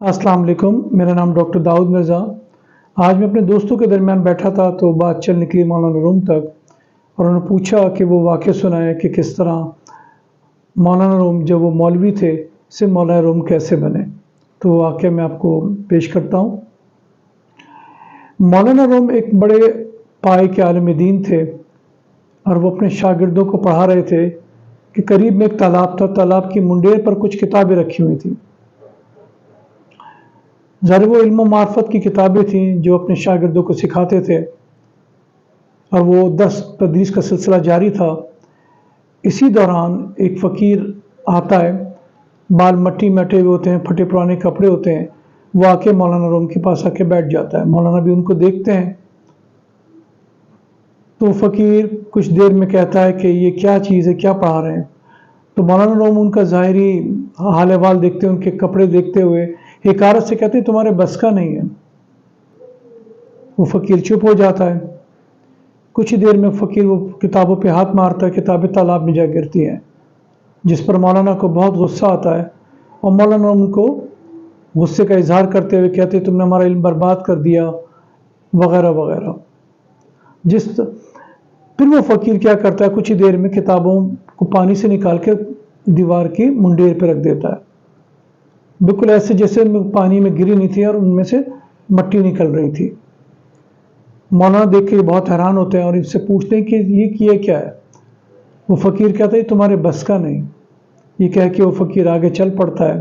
अस्सलाम वालेकुम। मेरा नाम डॉक्टर दाऊद मिर्ज़ा। आज मैं अपने दोस्तों के दरमियान बैठा था तो बात चल निकली मौलाना रूम तक, और उन्होंने पूछा कि वो वाक़या सुनाए कि किस तरह मौलाना रूम जब वो मौलवी थे से मौलाना रूम कैसे बने। तो वो वाक़या मैं आपको पेश करता हूँ। मौलाना रूम एक बड़े पाए के आलिम दीन थे और वो अपने शागिर्दों को पढ़ा रहे थे कि करीब में एक तालाब था। तालाब की मुंडेर पर कुछ किताबें रखी हुई थी। ज़ाहिर वो इल्म मार्फत की किताबें थीं जो अपने शागिर्दों को सिखाते थे, और वो दर्स तदरीस का सिलसिला जारी था। इसी दौरान एक फ़कीर आता है, बाल मट्टी मटे हुए होते हैं, फटे पुराने कपड़े होते हैं। वो आके मौलाना रूम के पास आके बैठ जाता है। मौलाना भी उनको देखते हैं। तो फ़कीर कुछ देर में कहता है कि ये क्या चीज़ है, क्या पढ़ा रहे हैं। तो मौलाना रूम उनका ज़ाहिरी हाल अहवाल देखते, उनके कपड़े देखते हुए हिकारत से कहते हैं तुम्हारे बस का नहीं है। वो फ़कीर चुप हो जाता है। कुछ ही देर में फ़कीर वो किताबों पे हाथ मारता है, किताबें तालाब में जा गिरती हैं, जिस पर मौलाना को बहुत गुस्सा आता है। और मौलाना उनको गुस्से का इजहार करते हुए कहते हैं तुमने हमारा इल्म बर्बाद कर दिया, वगैरह वगैरह। फिर वो फ़कीर क्या करता है, कुछ ही देर में किताबों को पानी से निकाल के दीवार की मुंडेर पर रख देता है, बिल्कुल ऐसे जैसे पानी में गिरी नहीं थी और उनमें से मट्टी निकल रही थी। मौलाना देख के बहुत हैरान होते हैं और इनसे पूछते हैं कि ये किया क्या है। वो फ़कीर कहता है तुम्हारे बस का नहीं। ये कह के वो फ़कीर आगे चल पड़ता है।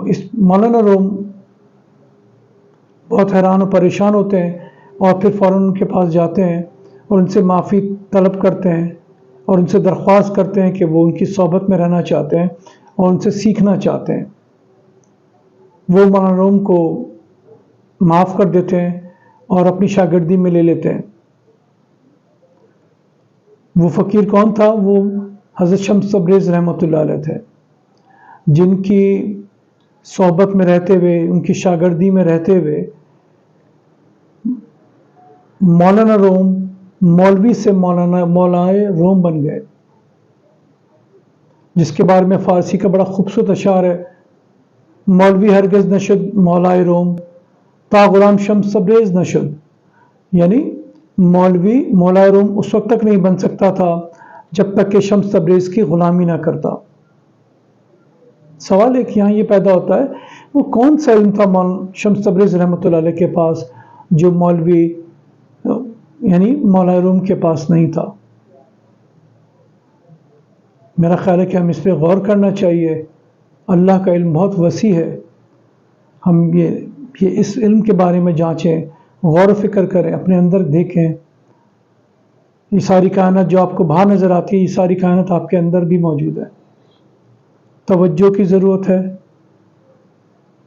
इस मौलाना रूम बहुत हैरान और परेशान होते हैं और फिर फ़ौरन उनके पास जाते हैं और उनसे माफ़ी तलब करते हैं और उनसे दरख्वास्त करते हैं कि वो उनकी सोहबत में रहना चाहते हैं और उनसे सीखना चाहते हैं। वो मौलाना रूम को माफ़ कर देते हैं और अपनी शागिर्दी में ले लेते हैं। वो फ़कीर कौन था? वो हज़रत शम्स तबरेज़ रहमतुल्लाह अलैह थे, जिनकी सोहबत में रहते हुए, उनकी शागिर्दी में रहते हुए मौलाना रूम मौलवी से मौलाए रूम बन गए, जिसके बारे में फ़ारसी का बड़ा खूबसूरत अशार है, मौलवी हरगिज़ नशद मौलाए रूम ता गुलाम शम्स तबरेज़ नशद। यानी मौलवी मौलाए रूम उस वक्त तक नहीं बन सकता था जब तक कि शम्स तबरेज़ की ग़ुलामी ना करता। सवाल एक यहाँ ये पैदा होता है, वो कौन सा इल्म था शम्स तबरेज़ रहमतुल्लाह अलैह के पास जो मौलवी यानी मौलाए रूम के पास नहीं था। मेरा ख्याल है कि हम इस पर गौर करना चाहिए। अल्लाह का इल्म बहुत वसी है। हम ये इस इल्म के बारे में जांचें, गौर फ़िक्र करें, अपने अंदर देखें। ये सारी कायनात जो आपको बाहर नज़र आती है, ये सारी कायनात आपके अंदर भी मौजूद है। तवज्जो की ज़रूरत है,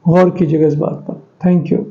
गौर कीजिएगा इस बात पर। Thank you.